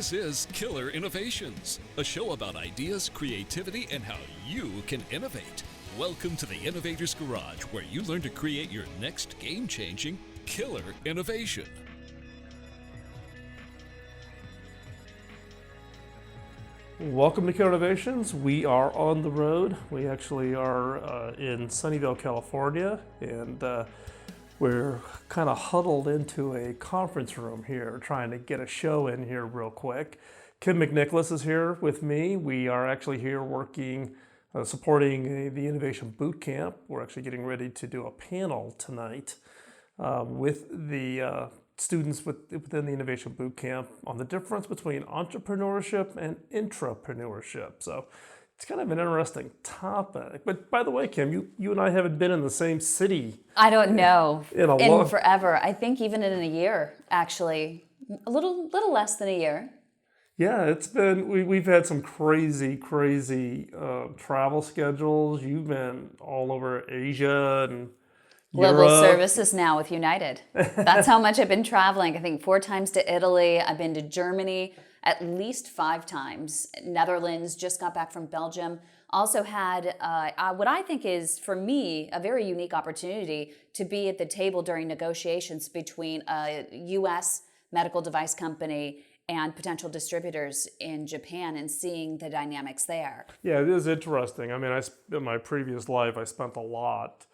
This is Killer Innovations, a show about ideas, creativity, and how you can innovate. Welcome to the Innovator's Garage, where you learn to create your next game-changing killer innovation. Welcome to Killer Innovations. We are on the road. We actually are in Sunnyvale, California, and we're kind of huddled into a conference room here, trying to get a show in here real quick. Kim McNicholas is here with me. We are actually here working, supporting the Innovation Bootcamp. We're actually getting ready to do a panel tonight with the students within the Innovation Bootcamp on the difference between entrepreneurship and intrapreneurship. So it's kind of an interesting topic. But by the way, Kim, you and I haven't been in the same city. I don't know. In forever. I think even in a year, actually. A little less than a year. Yeah, it's been, we've had some crazy travel schedules. You've been all over Asia and Global Europe. Services now with United. That's how much I've been traveling. I think 4 times to Italy. I've been to Germany at least 5 times. Netherlands, just got back from Belgium. Also had what I think is, for me, a very unique opportunity to be at the table during negotiations between a U.S. medical device company and potential distributors in Japan and seeing the dynamics there. Yeah, it is interesting. I mean, in my previous life, I spent a lot.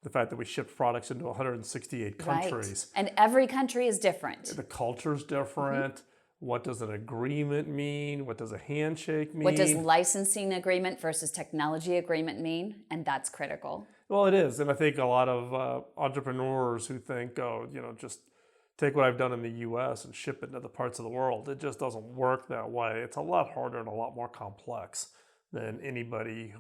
The fact that we ship products into 168 countries. Right. And every country is different. The culture's different. Mm-hmm. What does an agreement mean? What does a handshake mean? What does licensing agreement versus technology agreement mean? And that's critical. Well, it is. And I think a lot of entrepreneurs who think, just take what I've done in the U.S. and ship it into other parts of the world. It just doesn't work that way. It's a lot harder and a lot more complex than anybody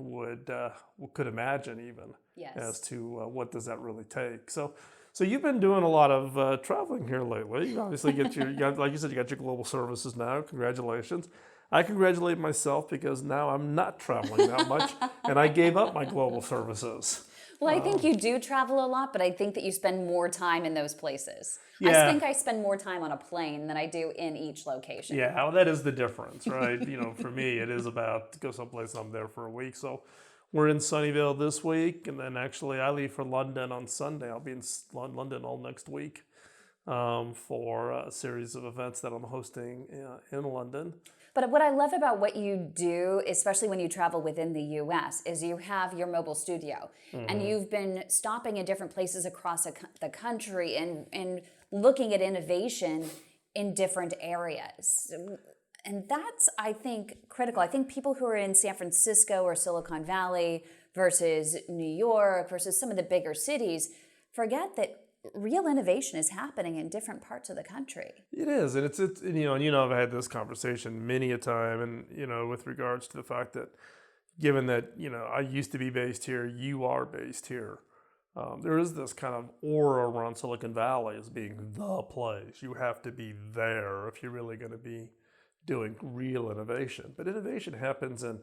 could imagine, even. Yes. As to what does that really take. So you've been doing a lot of traveling here lately. You obviously like you said, you got your global services now. Congratulations. I congratulate myself because now I'm not traveling that much, and I gave up my global services. Well, I think you do travel a lot, but I think that you spend more time in those places. Yeah. I think I spend more time on a plane than I do in each location. Yeah, well, that is the difference, right? For me, it is about to go someplace, I'm there for a week. So we're in Sunnyvale this week, and then actually I leave for London on Sunday. I'll be in London all next week for a series of events that I'm hosting in London. But what I love about what you do, especially when you travel within the U.S., is you have your mobile studio. Mm-hmm. And you've been stopping in different places across the country and looking at innovation in different areas. And that's, I think, critical. I think people who are in San Francisco or Silicon Valley versus New York versus some of the bigger cities forget that real innovation is happening in different parts of the country. It is, and it's I've had this conversation many a time, and with regards to the fact that, given that I used to be based here, you are based here. There is this kind of aura around Silicon Valley as being the place. You have to be there if you're really going to be doing real innovation. But innovation happens in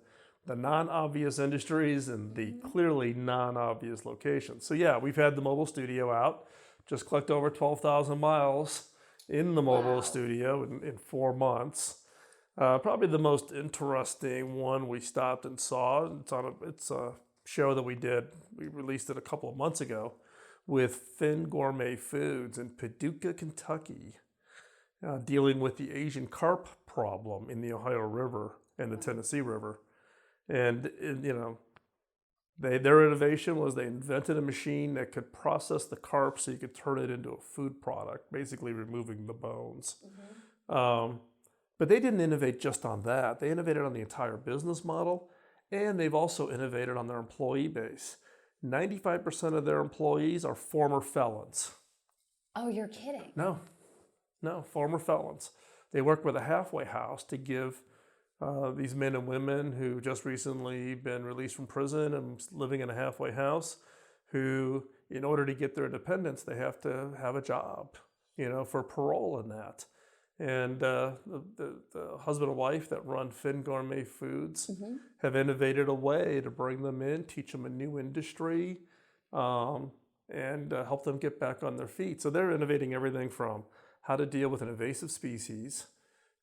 the non-obvious industries and the clearly non-obvious locations. So yeah, we've had the mobile studio out. Just collected over 12,000 miles in the mobile studio in 4 months. Probably the most interesting one we stopped and saw. It's a show that we released it a couple of months ago with Finn Gourmet Foods in Paducah, Kentucky, dealing with the Asian carp problem in the Ohio River and the Tennessee River. And their innovation was they invented a machine that could process the carp so you could turn it into a food product, basically removing the bones. Mm-hmm. But they didn't innovate just on that. They innovated on the entire business model, and they've also innovated on their employee base. 95% of their employees are former felons. Oh, you're kidding. No, former felons. They work with a halfway house to give these men and women who just recently been released from prison and living in a halfway house, who, in order to get their independence, they have to have a job, for parole and that. And the husband and wife that run Finn Gourmet Foods have innovated a way to bring them in, teach them a new industry, and help them get back on their feet. So they're innovating everything from how to deal with an invasive species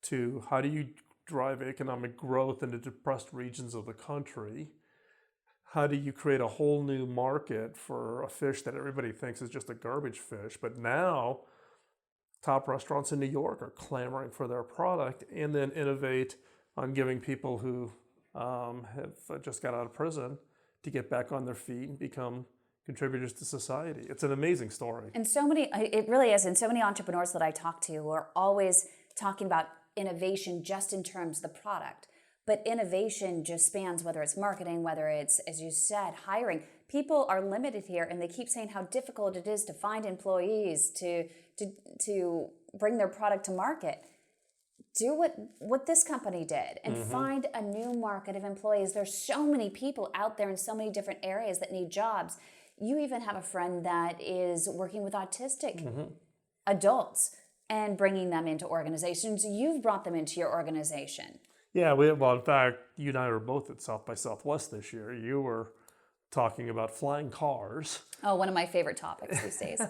to how do you drive economic growth in the depressed regions of the country? How do you create a whole new market for a fish that everybody thinks is just a garbage fish? But now, top restaurants in New York are clamoring for their product, and then innovate on giving people who have just got out of prison to get back on their feet and become contributors to society. It's an amazing story. And so many, it really is, and so many entrepreneurs that I talk to are always talking about innovation just in terms of the product. But innovation just spans whether it's marketing, whether it's, as you said, hiring. People are limited here, and they keep saying how difficult it is to find employees to bring their product to market. Do what this company did and find a new market of employees. There's so many people out there in so many different areas that need jobs. You even have a friend that is working with autistic adults and bringing them into organizations. You've brought them into your organization. Yeah, well, in fact, you and I were both at South by Southwest this year. You were talking about flying cars. Oh, one of my favorite topics these days.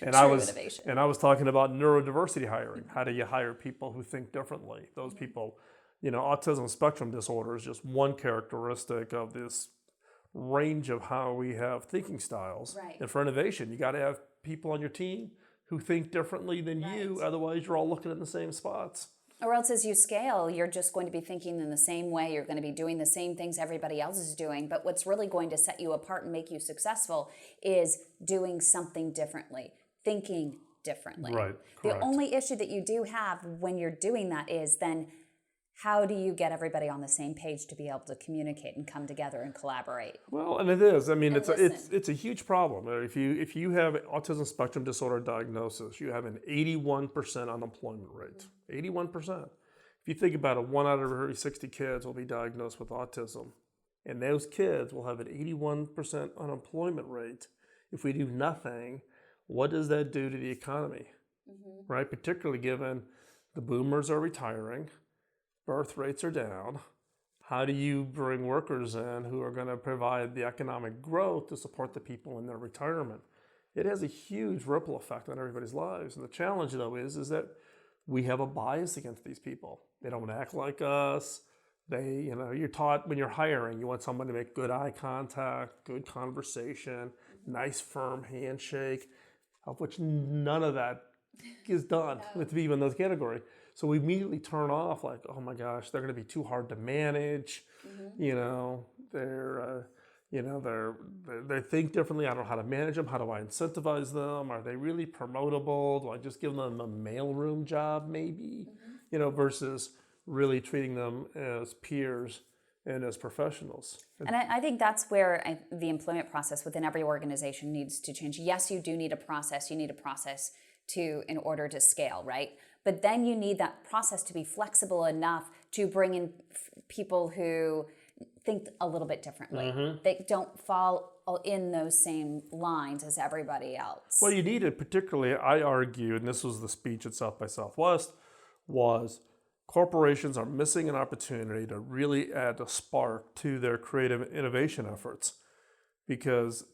And I was talking about neurodiversity hiring. How do you hire people who think differently? Those people, autism spectrum disorder is just one characteristic of this range of how we have thinking styles. Right. And for innovation, you got to have people on your team who think differently than you. Otherwise, you're all looking in the same spots. Or else as you scale, you're just going to be thinking in the same way. You're going to be doing the same things everybody else is doing. But what's really going to set you apart and make you successful is doing something differently, thinking differently. Right, correct. The only issue that you do have when you're doing that is then how do you get everybody on the same page to be able to communicate and come together and collaborate? Well, and it is. I mean, it's a huge problem. If you have autism spectrum disorder diagnosis, you have an 81% unemployment rate. 81%. If you think about it, 1 out of every 60 kids will be diagnosed with autism, and those kids will have an 81% unemployment rate. If we do nothing, what does that do to the economy? Right? Particularly given the boomers are retiring. Birth rates are down. How do you bring workers in who are going to provide the economic growth to support the people in their retirement? It has a huge ripple effect on everybody's lives. And the challenge, though, is that we have a bias against these people. They don't act like us. You're taught when you're hiring, you want someone to make good eye contact, good conversation, nice firm handshake, of which none of that is done with people in those categories. So we immediately turn off like, oh my gosh, they're going to be too hard to manage. They think differently. I don't know how to manage them. How do I incentivize them? Are they really promotable? Do I just give them a mailroom job maybe? Versus really treating them as peers and as professionals. And I think that's where the employment process within every organization needs to change. Yes, you do need a process. You need a process in order to scale, right? But then you need that process to be flexible enough to bring in people who think a little bit differently. They don't fall in those same lines as everybody else. Well, you need it particularly, I argue, and this was the speech at South by Southwest, was corporations are missing an opportunity to really add a spark to their creative innovation efforts. Because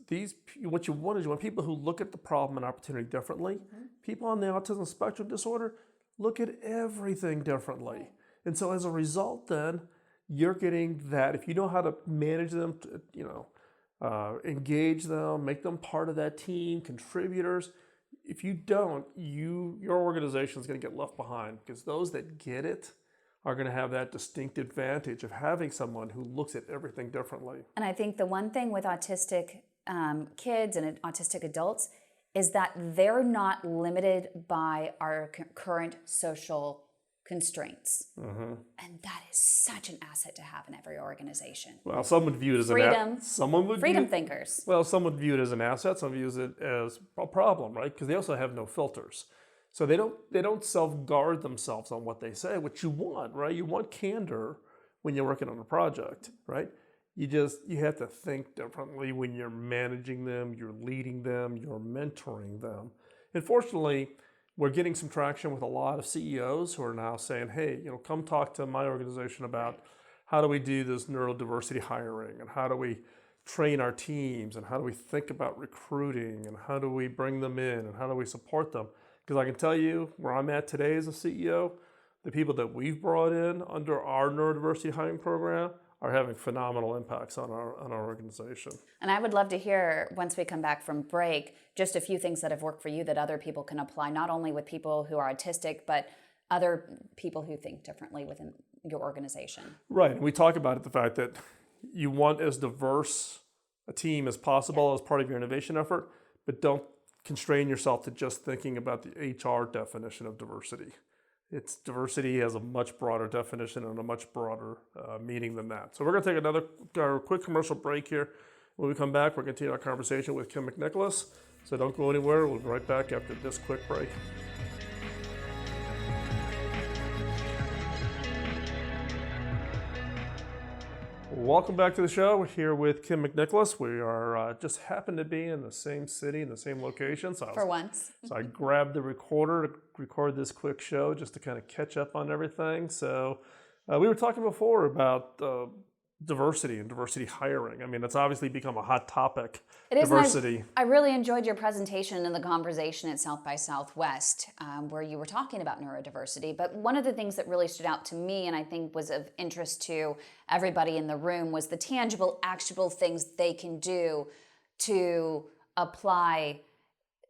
what you want is you want people who look at the problem and opportunity differently. People on the autism spectrum disorder look at everything differently. And so as a result, then, you're getting that. If you know how to manage them, engage them, make them part of that team, contributors. If you don't, your organization is going to get left behind, because those that get it are going to have that distinct advantage of having someone who looks at everything differently. And I think the one thing with autistic kids and autistic adults is that they're not limited by our current social constraints. And that is such an asset to have in every organization. Well, some would view it as freedom thinkers. Well, some would view it as an asset, some view it as a problem, right? Because they also have no filters. So they don't self-guard themselves on what they say, which you want, right? You want candor when you're working on a project, right? You have to think differently when you're managing them, you're leading them, you're mentoring them. And fortunately, we're getting some traction with a lot of CEOs who are now saying, hey, come talk to my organization about how do we do this neurodiversity hiring, and how do we train our teams, and how do we think about recruiting, and how do we bring them in, and how do we support them? Because I can tell you where I'm at today as a CEO, the people that we've brought in under our neurodiversity hiring program are having phenomenal impacts on our organization. And I would love to hear, once we come back from break, just a few things that have worked for you that other people can apply, not only with people who are autistic, but other people who think differently within your organization. Right. And we talk about it, the fact that you want as diverse a team as possible as part of your innovation effort, but don't constrain yourself to just thinking about the HR definition of diversity. It's diversity has a much broader definition and a much broader meaning than that. So we're going to take another quick commercial break here. When we come back, we're going to continue our conversation with Kim McNicholas. So don't go anywhere. We'll be right back after this quick break. Welcome back to the show. We're here with Kim McNicholas. We are just happen to be in the same city, in the same location. For once. So I grabbed the recorder to record this quick show just to kind of catch up on everything. So we were talking before about diversity and diversity hiring. I mean, it's obviously become a hot topic. It is. Diversity. I really enjoyed your presentation and the conversation at South by Southwest, where you were talking about neurodiversity. But one of the things that really stood out to me, and I think was of interest to everybody in the room, was the tangible, actionable things they can do to apply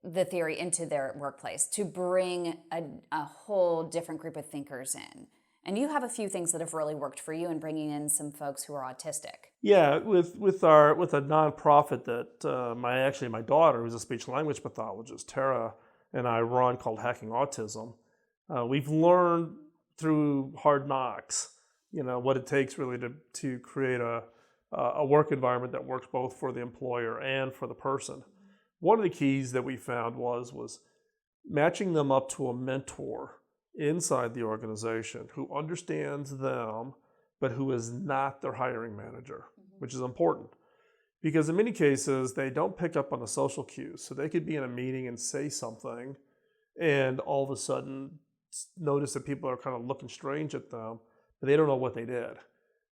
the theory into their workplace, to bring a whole different group of thinkers in. And you have a few things that have really worked for you in bringing in some folks who are autistic. Yeah, with a nonprofit that my daughter, who's a speech language pathologist, Tara, and I run, called Hacking Autism. We've learned through hard knocks, what it takes really to create a work environment that works both for the employer and for the person. One of the keys that we found was matching them up to a mentor inside the organization who understands them, but who is not their hiring manager, which is important. Because in many cases, they don't pick up on the social cues. So they could be in a meeting and say something, and all of a sudden notice that people are kind of looking strange at them, but they don't know what they did.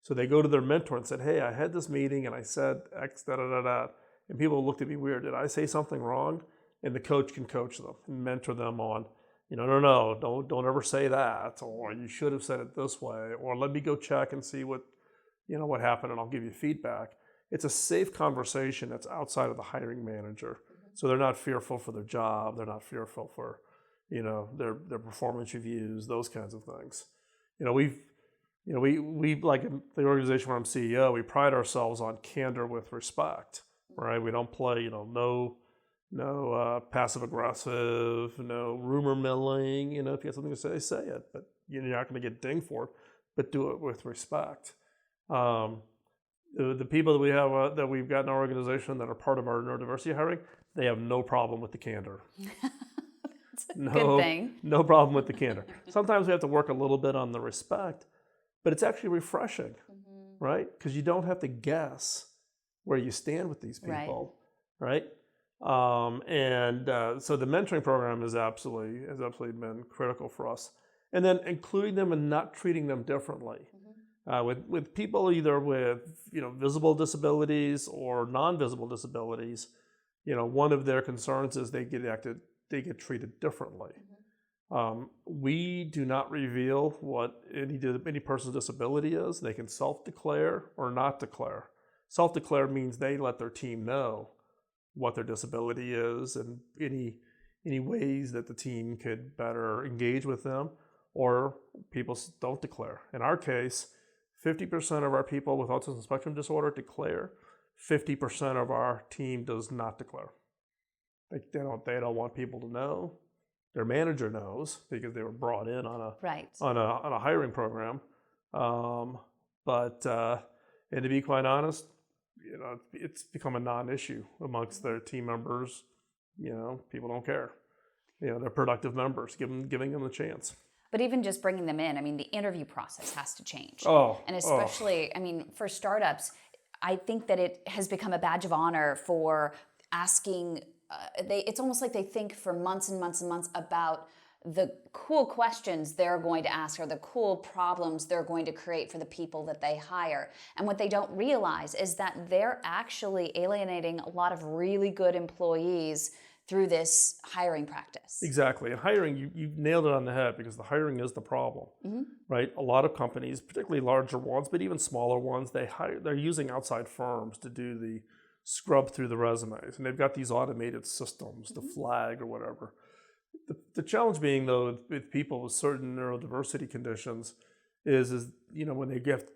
So they go to their mentor and said, hey, I had this meeting and I said X, da-da-da-da, and people looked at me weird. Did I say something wrong? And the coach can coach them and mentor them on, no, don't ever say that, or you should have said it this way, or let me go check and see what happened, and I'll give you feedback. It's a safe conversation that's outside of the hiring manager, so they're not fearful for their job, they're not fearful for, their performance reviews, those kinds of things. We like in the organization where I'm CEO, we pride ourselves on candor with respect, right? We don't play, no passive aggressive, no rumor milling. If you have something to say it. But you're not going to get dinged for it. But do it with respect. The people that we have that we've got in our organization that are part of our neurodiversity hiring, they have no problem with the candor. That's a good thing. No problem with the candor. Sometimes we have to work a little bit on the respect, but it's actually refreshing, right? Because you don't have to guess where you stand with these people, right? So the mentoring program has absolutely been critical for us. And then including them and not treating them differently. With people either with visible disabilities or non-visible disabilities, one of their concerns is they get treated differently. We do not reveal what any person's disability is. They can self-declare or not declare. Self-declare means they let their team know what their disability is and any ways that the team could better engage with them, or people don't declare. In our case, 50% of our people with autism spectrum disorder declare. 50% of our team does not declare. They don't want people to know. Their manager knows because they were brought in on a hiring program. And to be quite honest, it's become a non-issue amongst their team members. People don't care. They're productive members, giving them the chance. But even just bringing them in, the interview process has to change. And especially, for startups, I think that it has become a badge of honor for asking, it's almost like they think for months and months and months about the cool questions they're going to ask or the cool problems they're going to create for the people that they hire. And what they don't realize is that they're actually alienating a lot of really good employees through this hiring practice. Exactly. And hiring, you nailed it on the head, because the hiring is the problem, right? A lot of companies, particularly larger ones, but even smaller ones, they're using outside firms to do the scrub through the resumes. And they've got these automated systems, the flag or whatever. The challenge being, though, with people with certain neurodiversity conditions is when they get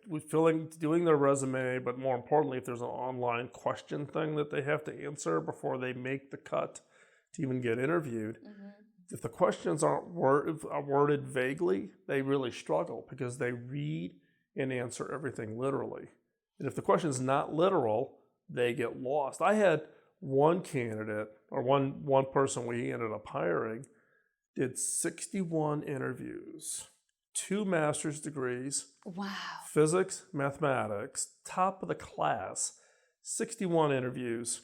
doing their resume, but more importantly, if there's an online question thing that they have to answer before they make the cut to even get interviewed, if the questions aren't worded vaguely, they really struggle, because they read and answer everything literally. And if the question is not literal, they get lost. I had one candidate, or one person we ended up hiring, did 61 interviews, 2 master's degrees, Wow. physics, mathematics, top of the class, 61 interviews,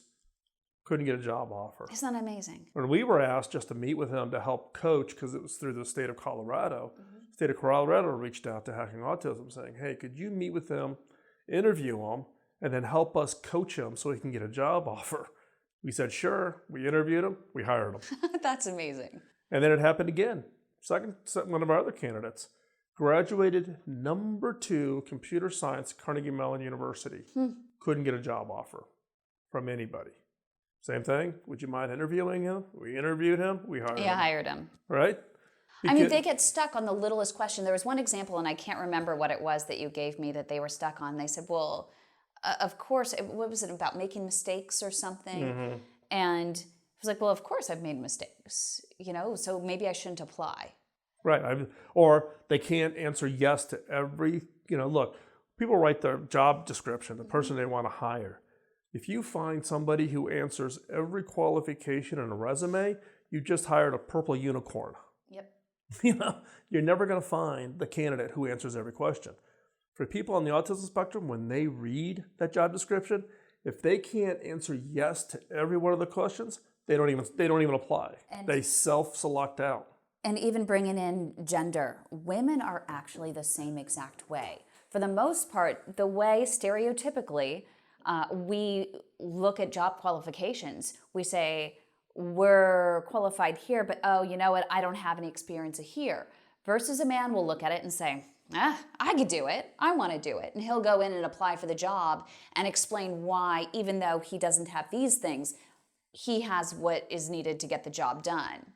couldn't get a job offer. Isn't that amazing? When we were asked just to meet with him to help coach, because it was through the state of Colorado, the state of Colorado reached out to Hacking Autism saying, hey, could you meet with him, interview him, and then help us coach him so he can get a job offer? We said, sure. We interviewed him. We hired him. That's amazing. And then it happened again. One of our other candidates graduated number 2 computer science, Carnegie Mellon University. Couldn't get a job offer from anybody. Same thing. Would you mind interviewing him? We interviewed him. We hired him. Yeah, hired him. Right? I mean, they get stuck on the littlest question. There was one example, and I can't remember what it was that you gave me that they were stuck on. They said, well, of course, what was it about, making mistakes or something? And I was like, well, of course I've made mistakes, so maybe I shouldn't apply. Right. Or they can't answer yes to every, look, people write their job description, the person they want to hire. If you find somebody who answers every qualification in a resume, you just hired a purple unicorn. Yep. You're never going to find the candidate who answers every question. For people on the autism spectrum, when they read that job description, if they can't answer yes to every one of the questions, they don't even apply. They self-select out. And even bringing in gender, women are actually the same exact way. For the most part, the way stereotypically we look at job qualifications, we say, we're qualified here, but oh, you know what, I don't have any experience here. Versus a man will look at it and say, I could do it. I want to do it. And he'll go in and apply for the job and explain why, even though he doesn't have these things, he has what is needed to get the job done.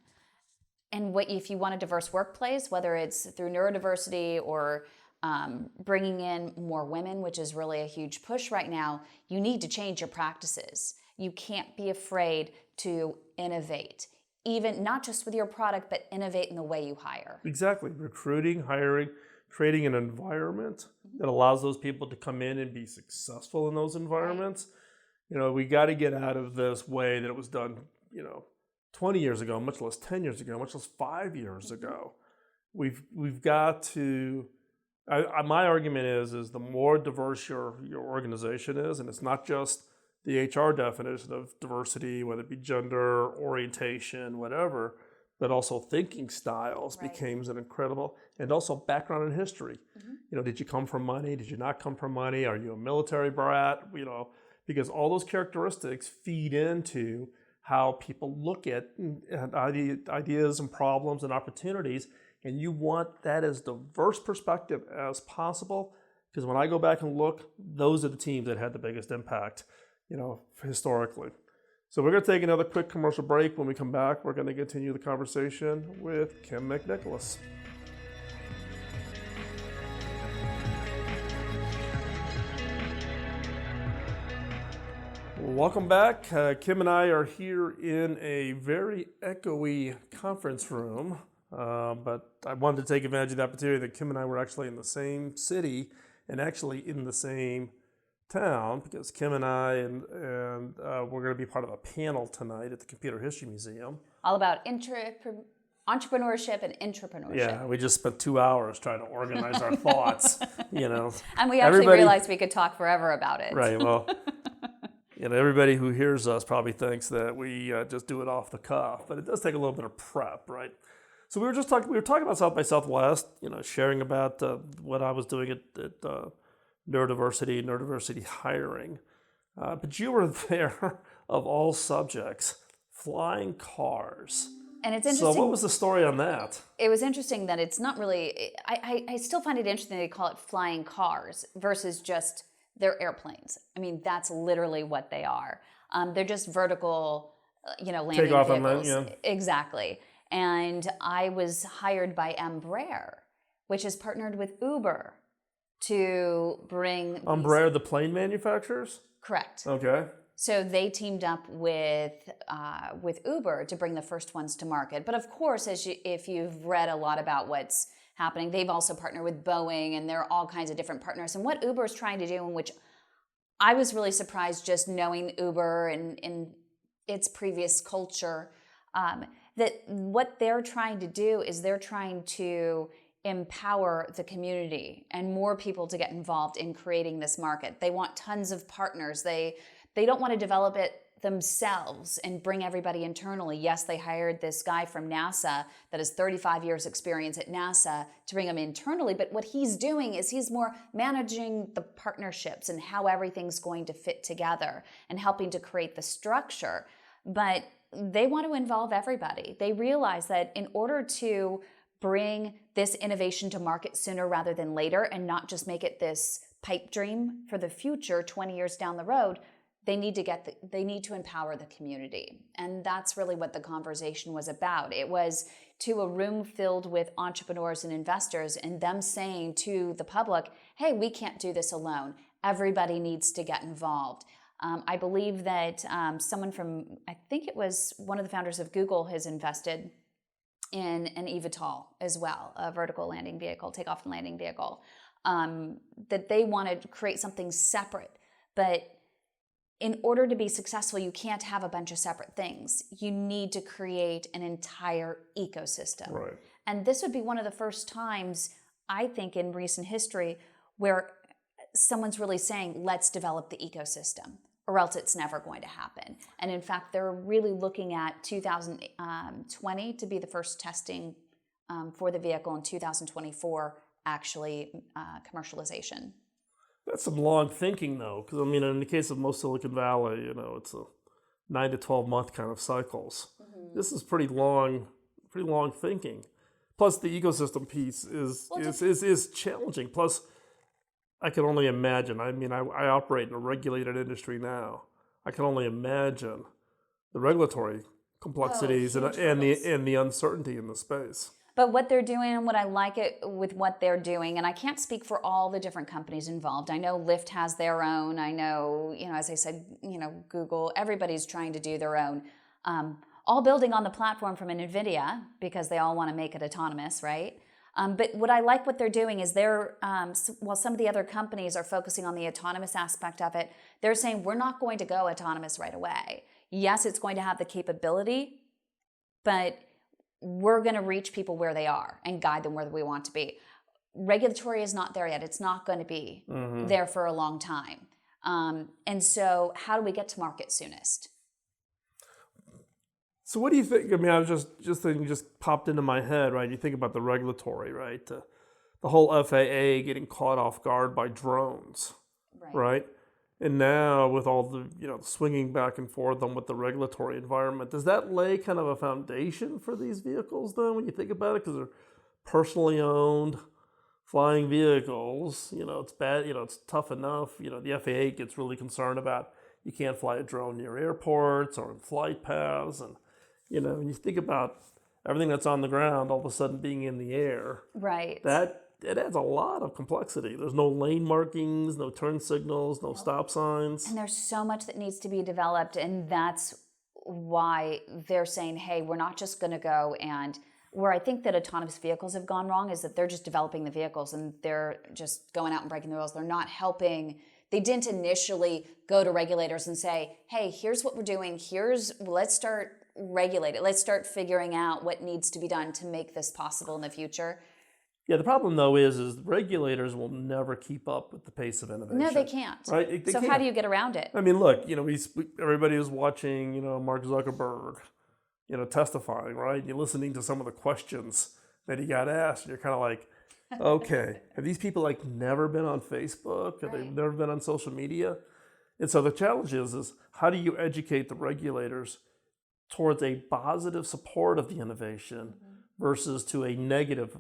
And if you want a diverse workplace, whether it's through neurodiversity or bringing in more women, which is really a huge push right now, you need to change your practices. You can't be afraid to innovate, even not just with your product, but innovate in the way you hire. Exactly. Recruiting, hiring, creating an environment that allows those people to come in and be successful in those environments. We got to get out of this way that it was done, 20 years ago, much less 10 years ago, much less 5 years ago. We've got to, my argument is the more diverse your organization is, and it's not just the HR definition of diversity, whether it be gender, orientation, whatever, but also thinking styles becomes an incredible, and also background and history. Did you come from money? Did you not come from money? Are you a military brat? Because all those characteristics feed into how people look at ideas and problems and opportunities, and you want that as diverse perspective as possible, because when I go back and look, those are the teams that had the biggest impact, historically. So we're going to take another quick commercial break. When we come back, we're going to continue the conversation with Kim McNicholas. Welcome back. Kim and I are here in a very echoey conference room, but I wanted to take advantage of the opportunity that Kim and I were actually in the same city and actually in the same town, because Kim and I and we're going to be part of a panel tonight at the Computer History Museum. All about entrepreneurship and intrapreneurship. Yeah, we just spent 2 hours trying to organize our thoughts, And we actually realized we could talk forever about it. Right, well, everybody who hears us probably thinks that we just do it off the cuff, but it does take a little bit of prep, right? So we were talking about South by Southwest, sharing about what I was doing at neurodiversity hiring. But you were there, of all subjects, flying cars. And it's interesting. So what was the story on that? It was interesting that it's not really, I still find it interesting they call it flying cars versus just their airplanes. I mean, that's literally what they are. They're just vertical, landing Takeoff vehicles. and land, yeah. Exactly. And I was hired by Embraer, which is partnered with Uber to bring... Embraer, the plane manufacturers? Correct. Okay. So they teamed up with Uber to bring the first ones to market. But of course, if you've read a lot about what's happening, they've also partnered with Boeing, and there are all kinds of different partners. And what Uber is trying to do, and which I was really surprised just knowing Uber and in its previous culture, that what they're trying to do is they're trying to empower the community and more people to get involved in creating this market. They want tons of partners. They don't want to develop it themselves and bring everybody internally. Yes, they hired this guy from NASA that has 35 years experience at NASA to bring him internally, but what he's doing is he's more managing the partnerships and how everything's going to fit together and helping to create the structure. But they want to involve everybody. They realize that in order to bring this innovation to market sooner rather than later and not just make it this pipe dream for the future 20 years down the road, they need to empower the community. And that's really what the conversation was about. It was to a room filled with entrepreneurs and investors and them saying to the public, hey, we can't do this alone. Everybody needs to get involved. I believe that someone from, I think it was one of the founders of Google, has invested in an eVTOL as well, a vertical landing vehicle, takeoff and landing vehicle, that they wanted to create something separate. But in order to be successful, you can't have a bunch of separate things. You need to create an entire ecosystem. Right. And this would be one of the first times, I think, in recent history where someone's really saying, let's develop the ecosystem, or else it's never going to happen. And in fact, they're really looking at 2020 to be the first testing for the vehicle, in 2024, actually commercialization. That's some long thinking, though, because I mean, in the case of most Silicon Valley, it's a 9 to 12 month kind of cycles. Mm-hmm. This is pretty long thinking. Plus, the ecosystem piece is challenging. Plus, I can only imagine. I mean, I operate in a regulated industry now. I can only imagine the regulatory complexities and the uncertainty in the space. But what they're doing, and what I like it with what they're doing, and I can't speak for all the different companies involved. I know Lyft has their own. I know, as I said, Google, everybody's trying to do their own. All building on the platform from NVIDIA, because they all want to make it autonomous, right? But what I like what they're doing is while some of the other companies are focusing on the autonomous aspect of it, they're saying we're not going to go autonomous right away. Yes, it's going to have the capability, but we're going to reach people where they are and guide them where we want to be. Regulatory is not there yet. It's not going to be there for a long time. And so how do we get to market soonest? So what do you think? I mean, I was just thinking, just popped into my head, right? You think about the regulatory, right? The whole FAA getting caught off guard by drones, right? And now with all the, swinging back and forth on what the regulatory environment, does that lay kind of a foundation for these vehicles then when you think about it? Because they're personally owned flying vehicles, it's bad, it's tough enough. The FAA gets really concerned about you can't fly a drone near airports or in flight paths. And, when you think about everything that's on the ground all of a sudden being in the air. Right. It adds a lot of complexity. There's no lane markings, no turn signals, no stop signs. And there's so much that needs to be developed, and that's why they're saying, hey, we're not just going to go and... Where I think that autonomous vehicles have gone wrong is that they're just developing the vehicles and they're just going out and breaking the rules. They're not helping. They didn't initially go to regulators and say, hey, here's what we're doing. Let's start regulate it. Let's start figuring out what needs to be done to make this possible in the future. Yeah, the problem, though, is regulators will never keep up with the pace of innovation. No, they can't. Right? They so can't. How do you get around it? I mean, look, everybody was watching, Mark Zuckerberg, testifying, right? You're listening to some of the questions that he got asked, and you're kind of like, okay, have these people never been on Facebook? Have they never been on social media? And so the challenge is how do you educate the regulators towards a positive support of the innovation versus to a negative,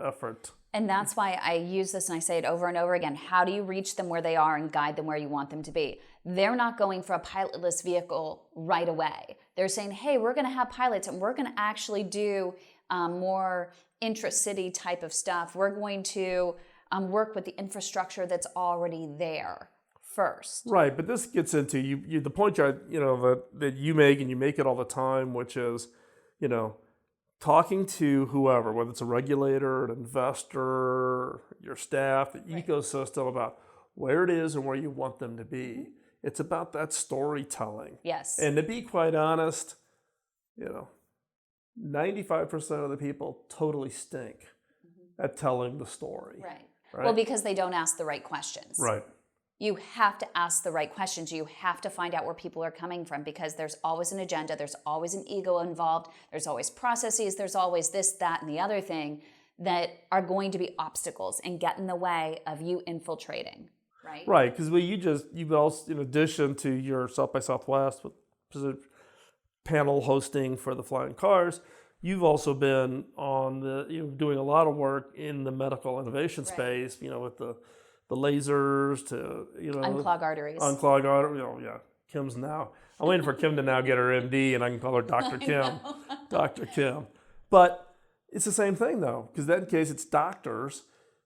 effort. And that's why I use this and I say it over and over again. How do you reach them where they are and guide them where you want them to be? They're not going for a pilotless vehicle right away. They're saying, hey, we're going to have pilots and we're going to actually do more intra-city type of stuff. We're going to work with the infrastructure that's already there first. Right, but this gets into the point that you make, and you make it all the time, which is, talking to whoever, whether it's a regulator, an investor, your staff, the ecosystem, about where it is and where you want them to be. It's about that storytelling. Yes. And to be quite honest, 95% of the people totally stink at telling the story. Right. Right. Well, because they don't ask the right questions. Right. You have to ask the right questions. You have to find out where people are coming from, because there's always an agenda. There's always an ego involved. There's always processes. There's always this, that, and the other thing that are going to be obstacles and get in the way of you infiltrating. Right. Right. Because you've also, in addition to your South by Southwest with panel hosting for the flying cars, you've also been on doing a lot of work in the medical innovation space, with the lasers to, unclog arteries. Unclog arteries. Kim's now. I'm waiting for Kim to now get her MD, and I can call her Dr. Kim. Dr. Kim. But it's the same thing, though, because in that case it's doctors.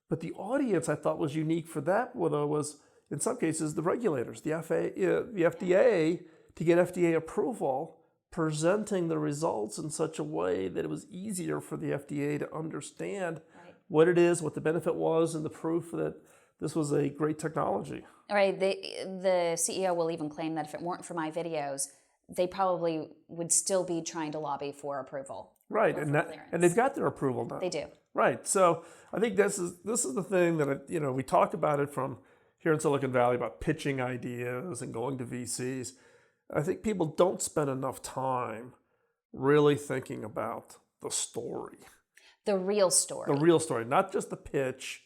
But the audience I thought was unique for that was, in some cases, the regulators, the FDA, to get FDA approval, presenting the results in such a way that it was easier for the FDA to understand what it is, what the benefit was, and the proof that this was a great technology. All right. The CEO will even claim that if it weren't for my videos, they probably would still be trying to lobby for approval. Right, and they've got their approval now. They do. Right. So I think this is the thing that we talk about it from here in Silicon Valley about pitching ideas and going to VCs. I think people don't spend enough time really thinking about the story. The real story. The real story, not just the pitch,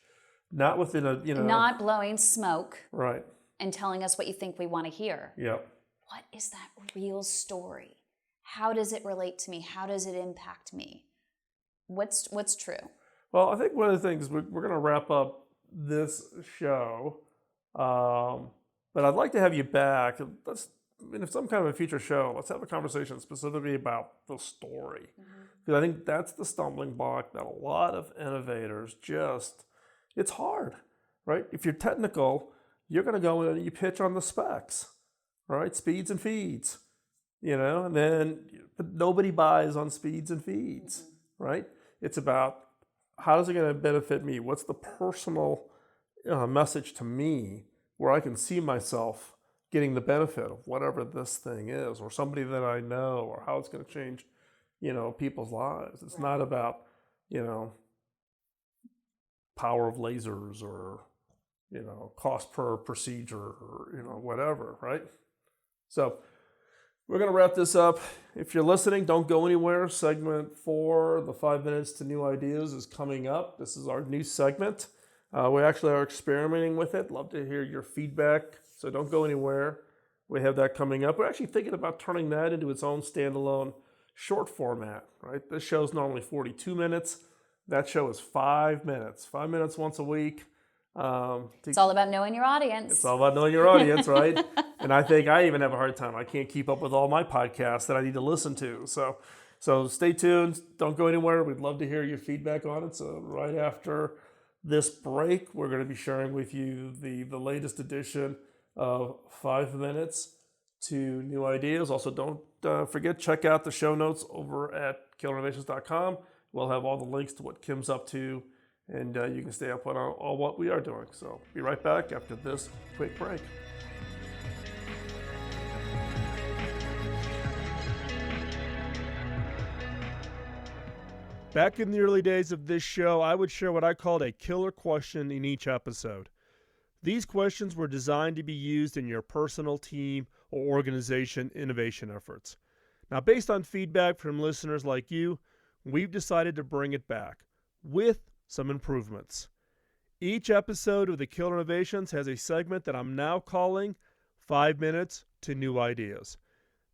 not within a not blowing smoke. Right. And telling us what you think we want to hear. Yep. What is that real story? How does it relate to me? How does it impact me? What's true? Well, I think one of the things, we're going to wrap up this show, but I'd like to have you back. If some kind of a future show, let's have a conversation specifically about the story. Because I think that's the stumbling block that a lot of innovators it's hard, right? If you're technical, you're going to go in and you pitch on the specs, right? Speeds and feeds, but nobody buys on speeds and feeds, right? It's about how is it going to benefit me? What's the personal message to me where I can see myself getting the benefit of whatever this thing is, or somebody that I know, or how it's going to change, people's lives. It's not about, power of lasers or, cost per procedure or, whatever, right? So we're going to wrap this up. If you're listening, don't go anywhere. Segment 4, the 5 minutes to new ideas, is coming up. This is our new segment. We actually are experimenting with it. Love to hear your feedback, so don't go anywhere. We have that coming up. We're actually thinking about turning that into its own standalone short format, right? This show's normally 42 minutes. That show is 5 minutes. 5 minutes once a week. It's all about knowing your audience. It's all about knowing your audience, right? And I think I even have a hard time. I can't keep up with all my podcasts that I need to listen to. So stay tuned. Don't go anywhere. We'd love to hear your feedback on it. So right after this break, we're going to be sharing with you the latest edition of 5 minutes to new ideas. Also, don't forget, check out the show notes over at killerinnovations.com. We'll have all the links to what Kim's up to, and you can stay up on all what we are doing. So be right back after this quick break. Back in the early days of this show, I would share what I called a killer question in each episode. These questions were designed to be used in your personal team or organization innovation efforts. Now, based on feedback from listeners like you, we've decided to bring it back with some improvements. Each episode of the Killer Innovations has a segment that I'm now calling 5 Minutes to New Ideas.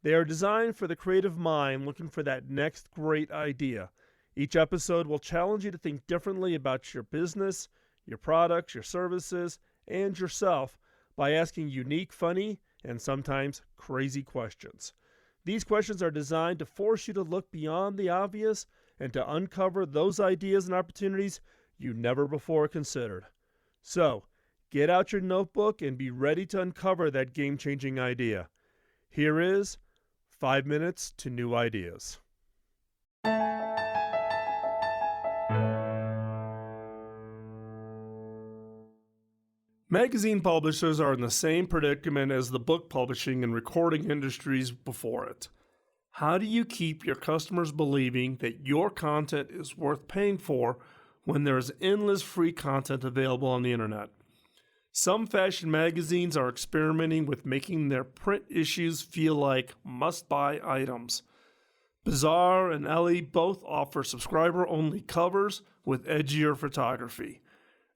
They are designed for the creative mind looking for that next great idea. Each episode will challenge you to think differently about your business, your products, your services, and yourself by asking unique, funny, and sometimes crazy questions. These questions are designed to force you to look beyond the obvious and to uncover those ideas and opportunities you never before considered. So, get out your notebook and be ready to uncover that game-changing idea. Here is 5 minutes to new ideas. Magazine publishers are in the same predicament as the book publishing and recording industries before it. How do you keep your customers believing that your content is worth paying for when there's endless free content available on the internet? Some fashion magazines are experimenting with making their print issues feel like must-buy items. Bazaar and Elle both offer subscriber-only covers with edgier photography.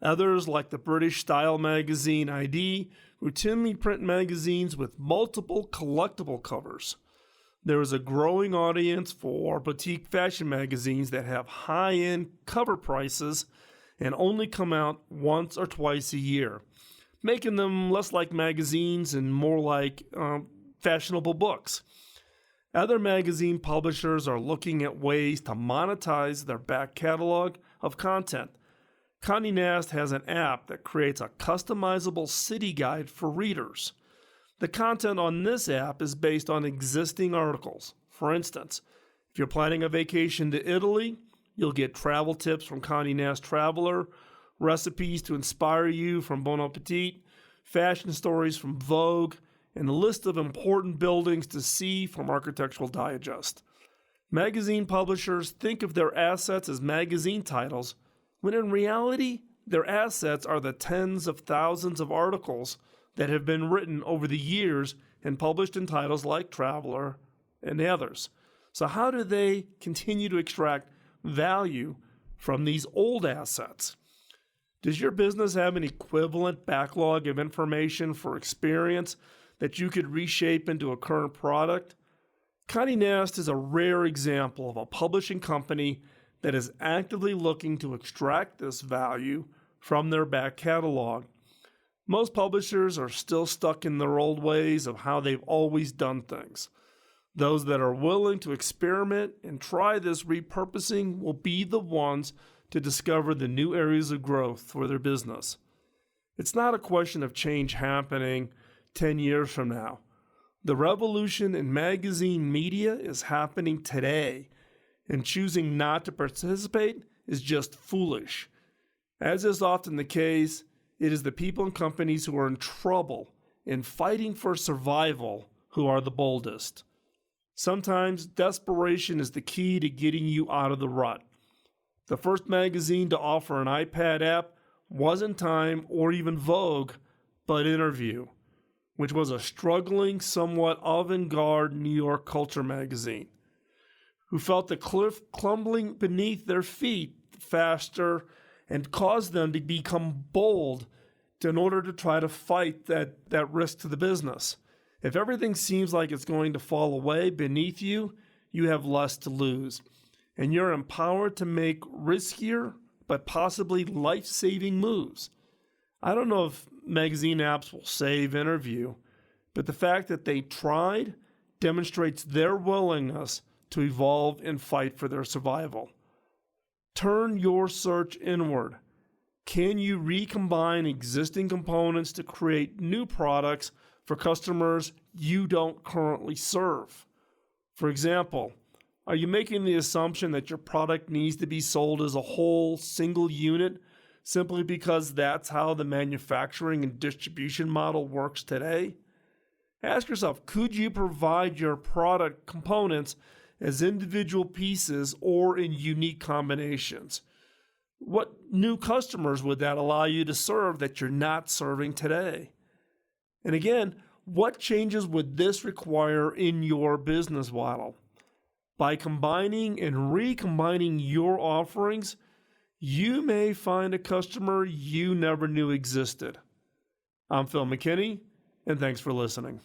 Others, like the British style magazine ID, routinely print magazines with multiple collectible covers. There is a growing audience for boutique fashion magazines that have high-end cover prices and only come out once or twice a year, making them less like magazines and more like fashionable books. Other magazine publishers are looking at ways to monetize their back catalog of content. Condé Nast has an app that creates a customizable city guide for readers. The content on this app is based on existing articles. For instance, if you're planning a vacation to Italy, you'll get travel tips from Condé Nast Traveler, recipes to inspire you from Bon Appetit, fashion stories from Vogue, and a list of important buildings to see from Architectural Digest. Magazine publishers think of their assets as magazine titles, when in reality, their assets are the tens of thousands of articles that have been written over the years and published in titles like Traveler and the others. So how do they continue to extract value from these old assets? Does your business have an equivalent backlog of information for experience that you could reshape into a current product? Condé Nast is a rare example of a publishing company that is actively looking to extract this value from their back catalog. Most publishers are still stuck in their old ways of how they've always done things. Those that are willing to experiment and try this repurposing will be the ones to discover the new areas of growth for their business. It's not a question of change happening 10 years from now. The revolution in magazine media is happening today, and choosing not to participate is just foolish. As is often the case, it is the people and companies who are in trouble and fighting for survival who are the boldest. Sometimes desperation is the key to getting you out of the rut. The first magazine to offer an iPad app wasn't Time or even Vogue, but Interview, which was a struggling, somewhat avant-garde New York culture magazine, who felt the cliff crumbling beneath their feet faster and caused them to become bold in order to try to fight that risk to the business. If everything seems like it's going to fall away beneath you, you have less to lose. And you're empowered to make riskier but possibly life-saving moves. I don't know if magazine apps will save Interview, but the fact that they tried demonstrates their willingness to evolve and fight for their survival. Turn your search inward. Can you recombine existing components to create new products for customers you don't currently serve? For example, are you making the assumption that your product needs to be sold as a whole single unit simply because that's how the manufacturing and distribution model works today? Ask yourself, could you provide your product components as individual pieces or in unique combinations? What new customers would that allow you to serve that you're not serving today? And again, what changes would this require in your business model? By combining and recombining your offerings, you may find a customer you never knew existed. I'm Phil McKinney, and thanks for listening.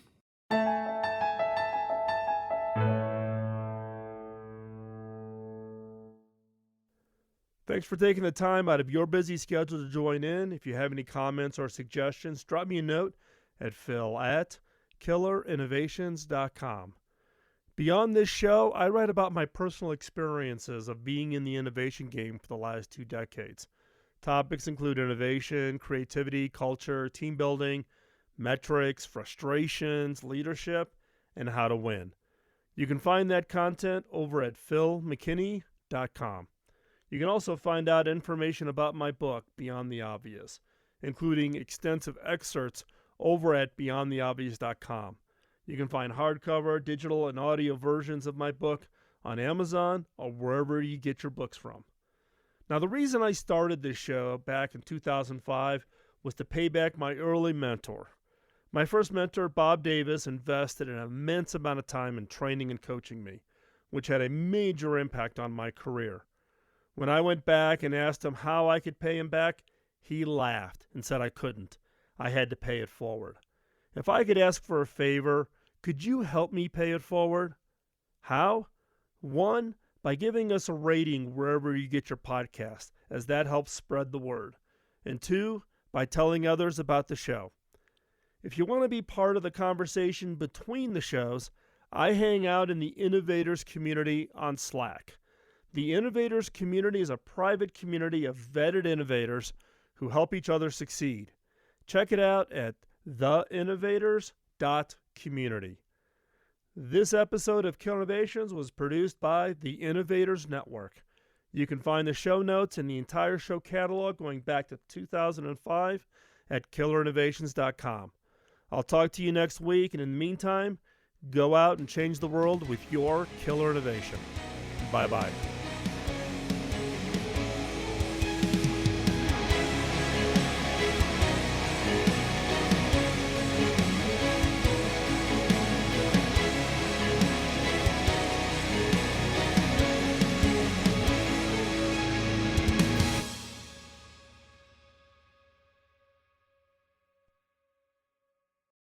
Thanks for taking the time out of your busy schedule to join in. If you have any comments or suggestions, drop me a note at phil@killerinnovations.com. Beyond this show, I write about my personal experiences of being in the innovation game for the last 2 decades. Topics include innovation, creativity, culture, team building, metrics, frustrations, leadership, and how to win. You can find that content over at philmckinney.com. You can also find out information about my book, Beyond the Obvious, including extensive excerpts over at beyondtheobvious.com. You can find hardcover, digital, and audio versions of my book on Amazon or wherever you get your books from. Now, the reason I started this show back in 2005 was to pay back my early mentor. My first mentor, Bob Davis, invested an immense amount of time in training and coaching me, which had a major impact on my career. When I went back and asked him how I could pay him back, he laughed and said I couldn't. I had to pay it forward. If I could ask for a favor, could you help me pay it forward? How? 1, by giving us a rating wherever you get your podcast, as that helps spread the word. And 2, by telling others about the show. If you want to be part of the conversation between the shows, I hang out in the Innovators community on Slack. The Innovators community is a private community of vetted innovators who help each other succeed. Check it out at theinnovators.community. This episode of Killer Innovations was produced by the Innovators Network. You can find the show notes and the entire show catalog going back to 2005 at killerinnovations.com. I'll talk to you next week, and in the meantime, go out and change the world with your killer innovation. Bye-bye.